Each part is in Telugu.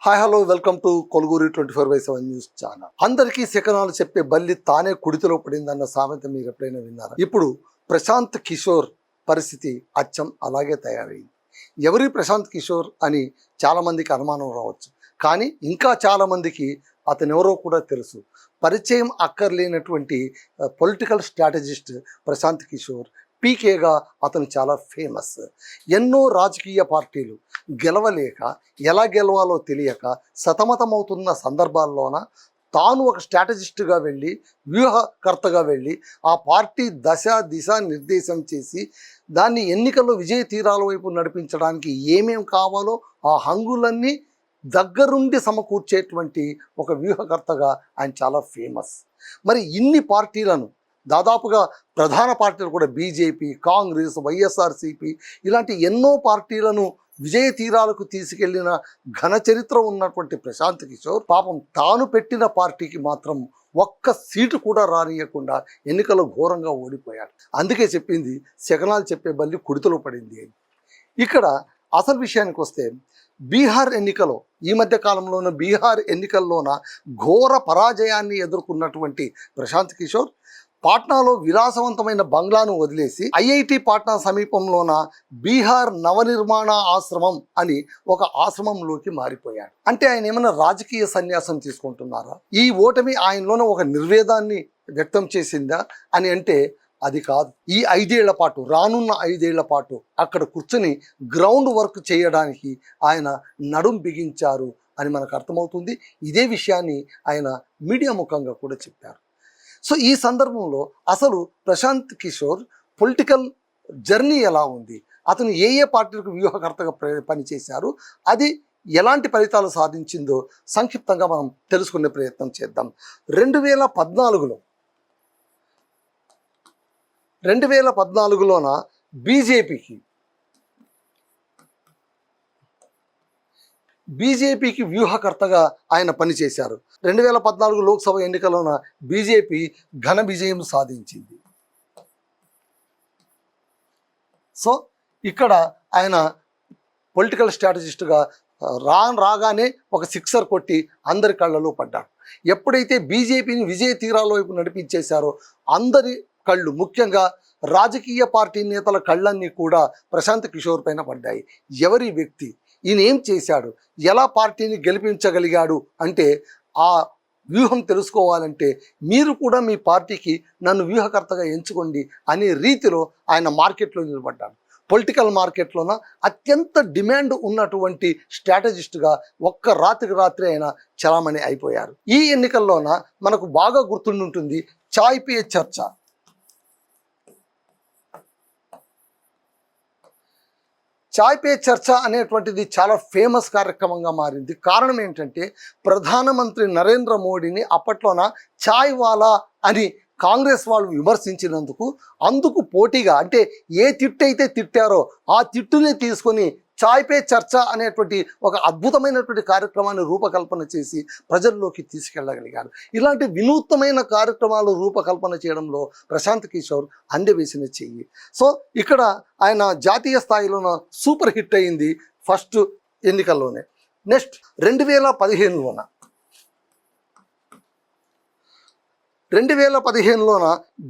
Hi hello welcome to కొలుగురి 24/7 news channel. అందరికీ శకనాలు చెప్పే బల్లి తానే కుడితిలో పడిందన్న సామెత మీరు ఎప్పుడైనా విన్నారా? ఇప్పుడు ప్రశాంత్ కిషోర్ పరిస్థితి అచ్చం అలాగే తయారైంది. ఎవరి ప్రశాంత్ కిషోర్ అని చాలామందికి అనుమానం రావచ్చు, కానీ ఇంకా చాలామందికి అతను ఎవరో కూడా తెలుసు. పరిచయం అక్కర్లేనటువంటి పొలిటికల్ స్ట్రాటజిస్ట్ ప్రశాంత్ కిషోర్. పీకేగా అతను చాలా ఫేమస్. ఎన్నో రాజకీయ పార్టీలు గెలవలేక ఎలా గెలవాలో తెలియక సతమతమవుతున్న సందర్భాల్లోన తాను ఒక స్ట్రాటజిస్ట్గా వెళ్ళి వ్యూహకర్తగా వెళ్ళి ఆ పార్టీ దిశ నిర్దేశం చేసి దాన్ని ఎన్నికల్లో విజయ తీరాల వైపు నడిపించడానికి ఏమేం కావాలో ఆ హంగులన్నీ దగ్గరుండి సమకూర్చేటువంటి ఒక వ్యూహకర్తగా ఆయన చాలా ఫేమస్. మరి ఇన్ని పార్టీలను దాదాపుగా ప్రధాన పార్టీలు కూడా బీజేపీ, కాంగ్రెస్, వైఎస్ఆర్సీపీ ఇలాంటి ఎన్నో పార్టీలను విజయ తీరాలకు తీసుకెళ్లిన ఘన చరిత్ర ఉన్నటువంటి ప్రశాంత్ కిషోర్ పాపం తాను పెట్టిన పార్టీకి మాత్రం ఒక్క సీటు కూడా రానియకుండా ఎన్నికల్లో ఘోరంగా ఓడిపోయాడు. అందుకే చెప్పింది శకనాలు చెప్పే బల్లి కుడితలో పడింది అని. ఇక్కడ అసలు విషయానికి వస్తే బీహార్ ఎన్నికలో ఈ మధ్య కాలంలోన బీహార్ ఎన్నికల్లోన ఘోర పరాజయాన్ని ఎదుర్కొన్నటువంటి ప్రశాంత్ కిషోర్ పాట్నాలో విలాసవంతమైన బంగ్లాను వదిలేసి ఐఐటి పాట్నా సమీపంలోన బీహార్ నవనిర్మాణ ఆశ్రమం అని ఒక ఆశ్రమంలోకి మారిపోయాడు. అంటే ఆయన ఏమైనా రాజకీయ సన్యాసం తీసుకుంటున్నారా? ఈ ఓటమి ఆయనలోనే ఒక నిర్వేదాన్ని వ్యక్తం చేసిందా అని అంటే అది కాదు. ఈ 5 ఏళ్ల పాటు, రానున్న 5 ఏళ్ల పాటు అక్కడ కూర్చొని గ్రౌండ్ వర్క్ చేయడానికి ఆయన నడుం బిగించారు అని మనకు అర్థమవుతుంది. ఇదే విషయాన్ని ఆయన మీడియా ముఖంగా కూడా చెప్పారు. సో ఈ సందర్భంలో అసలు ప్రశాంత్ కిషోర్ పొలిటికల్ జర్నీ ఎలా ఉంది, అతను ఏ ఏ పార్టీలకు వ్యూహకర్తగా పనిచేశారు, అది ఎలాంటి ఫలితాలు సాధించిందో సంక్షిప్తంగా మనం తెలుసుకునే ప్రయత్నం చేద్దాం. 2014లోన బీజేపీకి వ్యూహకర్తగా ఆయన పనిచేశారు. 2014 లోక్సభ ఎన్నికల్లోన బీజేపీ ఘన విజయం సాధించింది. సో ఇక్కడ ఆయన పొలిటికల్ స్ట్రాటజిస్ట్గా రాగానే ఒక సిక్సర్ కొట్టి అందరి కళ్ళలో పడ్డాడు. ఎప్పుడైతే బీజేపీని విజయ తీరాల వైపు నడిపించేశారో అందరి కళ్ళు, ముఖ్యంగా రాజకీయ పార్టీ నేతల కళ్ళన్నీ కూడా ప్రశాంత్ కిషోర్ పైన పడ్డాయి. ఎవరి వ్యక్తి, ఈయన ఏం చేశాడు, ఎలా పార్టీని గెలిపించగలిగాడు అంటే ఆ వ్యూహం తెలుసుకోవాలంటే మీరు కూడా మీ పార్టీకి నన్ను వ్యూహకర్తగా ఎంచుకోండి అనే రీతిలో ఆయన మార్కెట్లో నిలబడ్డాడు. పొలిటికల్ మార్కెట్లోన అత్యంత డిమాండ్ ఉన్నటువంటి స్ట్రాటజిస్ట్గా ఒక్క రాత్రికి రాత్రి ఆయన చలామణి అయిపోయారు. ఈ ఎన్నికల్లోన మనకు బాగా గుర్తుంటుంది చాయ్ పే చర్చ. చాయ్ పే చర్చ అనేటువంటిది చాలా ఫేమస్ కార్యక్రమంగా మారింది. కారణం ఏంటంటే ప్రధానమంత్రి నరేంద్ర మోడీని అప్పట్లోన చాయ్ వాలా అని కాంగ్రెస్ వాళ్ళు విమర్శించినందుకు అందుకు పోటీగా, అంటే ఏ తిట్టు అయితే తిట్టారో ఆ తిట్టుని తీసుకొని చాయ్ పే చర్చ అనేటువంటి ఒక అద్భుతమైనటువంటి కార్యక్రమాన్ని రూపకల్పన చేసి ప్రజల్లోకి తీసుకెళ్ళగలిగారు. ఇలాంటి వినూత్నమైన కార్యక్రమాలు రూపకల్పన చేయడంలో ప్రశాంత్ కిషోర్ అందవేసిన చెయ్యి. సో ఇక్కడ ఆయన జాతీయ స్థాయిలోన సూపర్ హిట్ అయింది ఫస్ట్ ఎన్నికల్లోనే. నెక్స్ట్ 2015లోన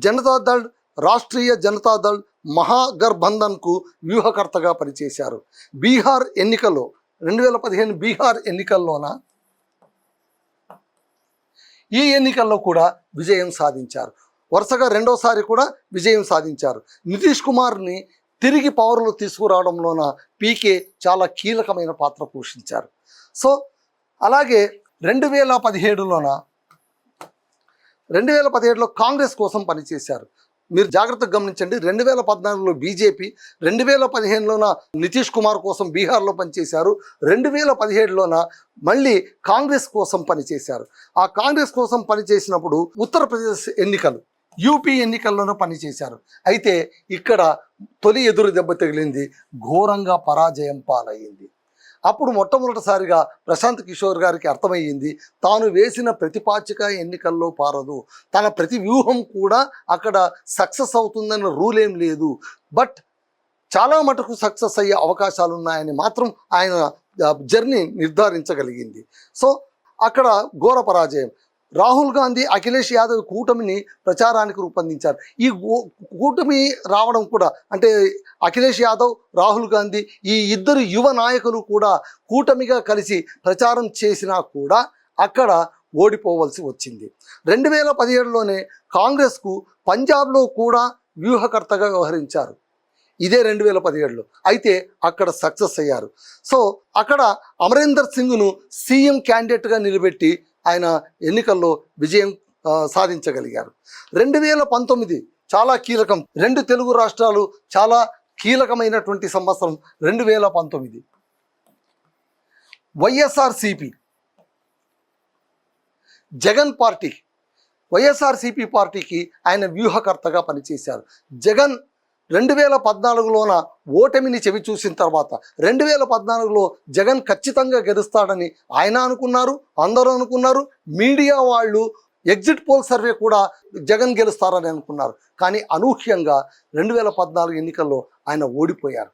జనతాదళ్, రాష్ట్రీయ జనతాదళ్ మహాగఠబంధన్కు వ్యూహకర్తగా పనిచేశారు. బీహార్ ఎన్నికల్లో 2015 బీహార్ ఎన్నికల్లోన ఈ ఎన్నికల్లో కూడా విజయం సాధించారు. వరుసగా రెండోసారి కూడా విజయం సాధించారు. నితీష్ కుమార్ని తిరిగి పవర్లో తీసుకురావడంలోన పీకే చాలా కీలకమైన పాత్ర పోషించారు. సో అలాగే 2017లో కాంగ్రెస్ కోసం పనిచేశారు. మీరు జాగ్రత్తగా గమనించండి. 2014లో బీజేపీ, 2015లోన నితీష్ కుమార్ కోసం బీహార్లో పనిచేశారు. 2017లోన మళ్ళీ కాంగ్రెస్ కోసం పనిచేశారు. ఆ కాంగ్రెస్ కోసం పనిచేసినప్పుడు ఉత్తరప్రదేశ్ ఎన్నికలు, యూపీ ఎన్నికల్లోనూ పనిచేశారు. అయితే ఇక్కడ తొలి ఎదురు దెబ్బ తగిలింది, ఘోరంగా పరాజయం పాలయ్యింది. అప్పుడు మొట్టమొదటిసారిగా ప్రశాంత్ కిషోర్ గారికి అర్థమయ్యింది తాను వేసిన ప్రతిపాచిక ఎన్నికల్లో పారదు, తన ప్రతి వ్యూహం కూడా అక్కడ సక్సెస్ అవుతుందన్న రూల్ ఏం లేదు. బట్ చాలా మటుకు సక్సెస్ అయ్యే అవకాశాలు ఉన్నాయని మాత్రం ఆయన జర్నీ నిర్ధారించగలిగింది. సో అక్కడ ఘోర పరాజయం. రాహుల్ గాంధీ, అఖిలేష్ యాదవ్ కూటమిని ప్రచారానికి రూపొందించారు. ఈ కూటమి రావడం కూడా అంటే అఖిలేష్ యాదవ్, రాహుల్ గాంధీ ఈ ఇద్దరు యువ నాయకులు కూడా కూటమిగా కలిసి ప్రచారం చేసినా కూడా అక్కడ ఓడిపోవలసి వచ్చింది. 2017లోనే కాంగ్రెస్కు పంజాబ్లో కూడా వ్యూహకర్తగా వ్యవహరించారు. ఇదే 2017లో. అయితే అక్కడ సక్సెస్ అయ్యారు. సో అక్కడ అమరీందర్ సింగ్ను సీఎం క్యాండిడేట్గా నిలబెట్టి ఆయన ఎన్నికల్లో విజయం సాధించగలిగారు. 2019 చాలా కీలకం. 2 తెలుగు రాష్ట్రాలు చాలా కీలకమైనటువంటి సంవత్సరం 2019. వైఎస్ఆర్సిపి జగన్ పార్టీ, వైఎస్ఆర్సిపి పార్టీకి ఆయన వ్యూహకర్తగా పనిచేశారు. జగన్ 2014లోన ఓటమిని చెవి చూసిన తర్వాత 2014లో జగన్ ఖచ్చితంగా గెలుస్తాడని ఆయన అనుకున్నారు, అందరూ అనుకున్నారు. మీడియా వాళ్ళు ఎగ్జిట్ పోల్ సర్వే కూడా జగన్ గెలుస్తారని అనుకున్నారు. కానీ అనూహ్యంగా 2014 ఎన్నికల్లో ఆయన ఓడిపోయారు.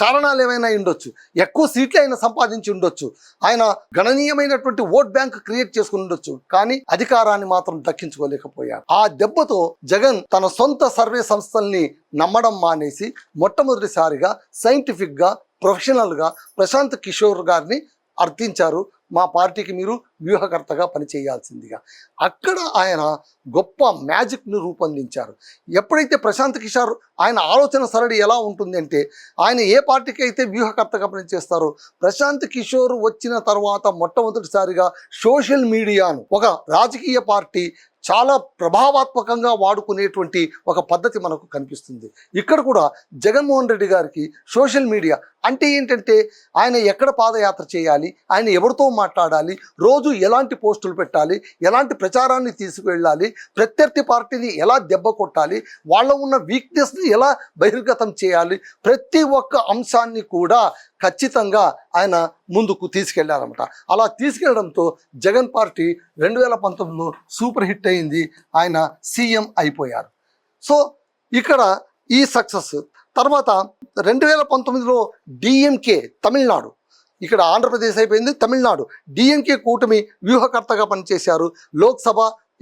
కారణాలు ఏమైనా ఉండొచ్చు, ఎక్కువ సీట్లు ఆయన సంపాదించి ఉండొచ్చు, ఆయన గణనీయమైనటువంటి ఓట్ బ్యాంక్ క్రియేట్ చేసుకుని ఉండొచ్చు, కానీ అధికారాన్ని మాత్రం దక్కించుకోలేకపోయారు. ఆ దెబ్బతో జగన్ తన సొంత సర్వే సంస్థల్ని నమ్మడం మానేసి మొట్టమొదటిసారిగా సైంటిఫిక్గా, ప్రొఫెషనల్గా ప్రశాంత్ కిషోర్ గారిని అర్థించారు. మా పార్టీకి మీరు వ్యూహకర్తగా పనిచేయాల్సిందిగా. అక్కడ ఆయన గొప్ప మ్యాజిక్ను రూపొందించారు. ఎప్పుడైతే ప్రశాంత్ కిషోర్ ఆయన ఆలోచన సరళి ఎలా ఉంటుంది అంటే, ఆయన ఏ పార్టీకి అయితే వ్యూహకర్తగా పనిచేస్తారో, ప్రశాంత్ కిషోర్ వచ్చిన తర్వాత మొట్టమొదటిసారిగా సోషల్ మీడియాను ఒక రాజకీయ పార్టీ చాలా ప్రభావాత్మకంగా వాడుకునేటువంటి ఒక పద్ధతి మనకు కనిపిస్తుంది. ఇక్కడ కూడా జగన్మోహన్ రెడ్డి గారికి సోషల్ మీడియా అంటే ఏంటంటే, ఆయన ఎక్కడ పాదయాత్ర చేయాలి, ఆయన ఎవరితో మాట్లాడాలి, రోజు ఎలాంటి పోస్టులు పెట్టాలి, ఎలాంటి ప్రచారాన్ని తీసుకువెళ్ళాలి, ప్రత్యర్థి పార్టీని ఎలా దెబ్బ కొట్టాలి, వాళ్ళ ఉన్న వీక్నెస్ని ఎలా బహిర్గతం చేయాలి, ప్రతి ఒక్క అంశాన్ని కూడా ఖచ్చితంగా ఆయన ముందుకు తీసుకెళ్లారన్నమాట. అలా తీసుకెళ్లడంతో జగన్ పార్టీ 2019లో సూపర్ హిట్ అయింది. ఆయన సీఎం అయిపోయారు. సో ఇక్కడ ఈ సక్సెస్ తర్వాత 2019లో డిఎంకే తమిళనాడు, ఇక్కడ ఆంధ్రప్రదేశ్ అయిపోయింది, తమిళనాడు డిఎంకే కూటమి వ్యూహకర్తగా పనిచేశారు. లోక్సభ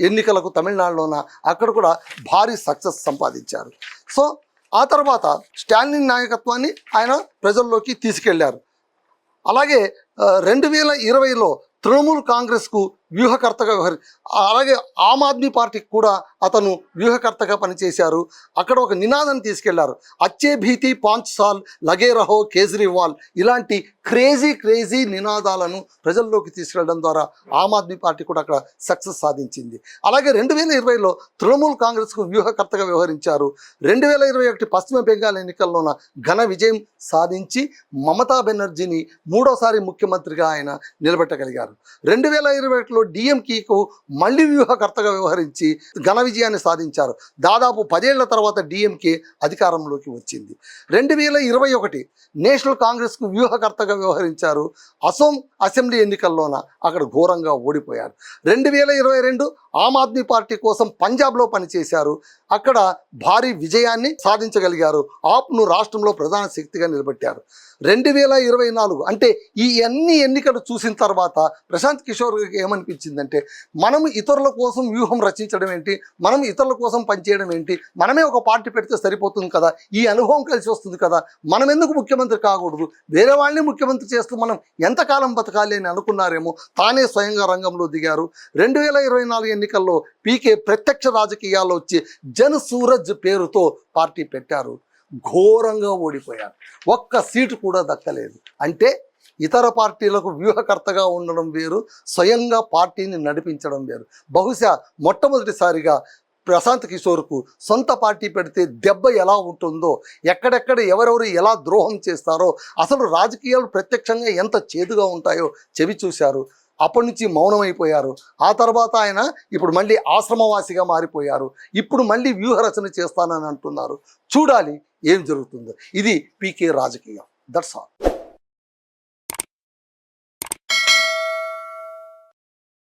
ఎన్నికలకు తమిళనాడులోన అక్కడ కూడా భారీ సక్సెస్ సంపాదించారు. సో ఆ తర్వాత స్టాలిన్ నాయకత్వాన్ని ఆయన ప్రజల్లోకి తీసుకెళ్లారు. అలాగే 2020లో తృణమూల్ కాంగ్రెస్కు వ్యూహకర్తగా అలాగే ఆమ్ ఆద్మీ పార్టీకి కూడా అతను వ్యూహకర్తగా పనిచేశారు. అక్కడ ఒక నినాదాన్ని తీసుకెళ్లారు, అచ్చే భీతి 5 సాల్ లగే రహో కేజ్రీవాల్. ఇలాంటి క్రేజీ నినాదాలను ప్రజల్లోకి తీసుకెళ్లడం ద్వారా ఆమ్ ఆద్మీ పార్టీ కూడా అక్కడ సక్సెస్ సాధించింది. అలాగే 2020లో తృణమూల్ కాంగ్రెస్కు వ్యూహకర్తగా వ్యవహరించారు. 2021 పశ్చిమ బెంగాల్ ఎన్నికల్లోన ఘన విజయం సాధించి మమతా బెనర్జీని 3వసారి ముఖ్యమంత్రిగా ఆయన నిలబెట్టగలిగారు. 2021లో డిఎంకేకు మళ్ళీ వ్యూహకర్తగా వ్యవహరించి ఘన విజయాన్ని సాధించారు. దాదాపు 10 ఏళ్ల తర్వాత డిఎంకే అధికారంలోకి వచ్చింది. 2021 నేషనల్ కాంగ్రెస్కు వ్యూహకర్తగా వ్యవహరించారు. అసోం అసెంబ్లీ ఎన్నికల్లోన అక్కడ ఘోరంగా ఓడిపోయారు. 2022 ఆమ్ ఆద్మీ పార్టీ కోసం పంజాబ్లో పనిచేశారు. అక్కడ భారీ విజయాన్ని సాధించగలిగారు. ఆప్ను రాష్ట్రంలో ప్రధాన శక్తిగా నిలబెట్టారు. 2024 అంటే ఈ అన్ని ఎన్నికలు చూసిన తర్వాత ప్రశాంత్ కిషోర్ ఏమనిపించిందంటే, మనం ఇతరుల కోసం వ్యూహం రచించడం ఏంటి, మనం ఇతరుల కోసం పనిచేయడం ఏంటి, మనమే ఒక పార్టీ పెడితే సరిపోతుంది కదా, ఈ అనుభవం కలిసి వస్తుంది కదా, మనం ఎందుకు ముఖ్యమంత్రి కాకూడదు, వేరే వాళ్ళని ముఖ్యమంత్రి చేస్తూ మనం ఎంతకాలం బతకాలి అని అనుకున్నారేమో తానే స్వయంగా రంగంలో దిగారు. 2024 ఎన్నికల్లో పీకే ప్రత్యక్ష రాజకీయాల్లో వచ్చి జన్ సూరజ్ పేరుతో పార్టీ పెట్టారు. ఘోరంగా ఓడిపోయారు. ఒక్క సీటు కూడా దక్కలేదు. అంటే ఇతర పార్టీలకు వ్యూహకర్తగా ఉండడం వేరు, స్వయంగా పార్టీని నడిపించడం వేరు. బహుశా మొట్టమొదటిసారిగా ప్రశాంత్ కిషోర్కు సొంత పార్టీ పెడితే దెబ్బ ఎలా ఉంటుందో, ఎక్కడెక్కడ ఎవరెవరు ఎలా ద్రోహం చేస్తారో, అసలు రాజకీయాలు ప్రత్యక్షంగా ఎంత చేదుగా ఉంటాయో చెవి చూశారు. అప్పటి నుంచి మౌనమైపోయారు. ఆ తర్వాత ఆయన ఇప్పుడు మళ్ళీ ఆశ్రమవాసిగా మారిపోయారు. ఇప్పుడు మళ్ళీ వ్యూహరచన చేస్తానని అంటున్నారు. చూడాలి ఏం జరుగుతుందో. ఇది పీకే రాజకీయం. That's all.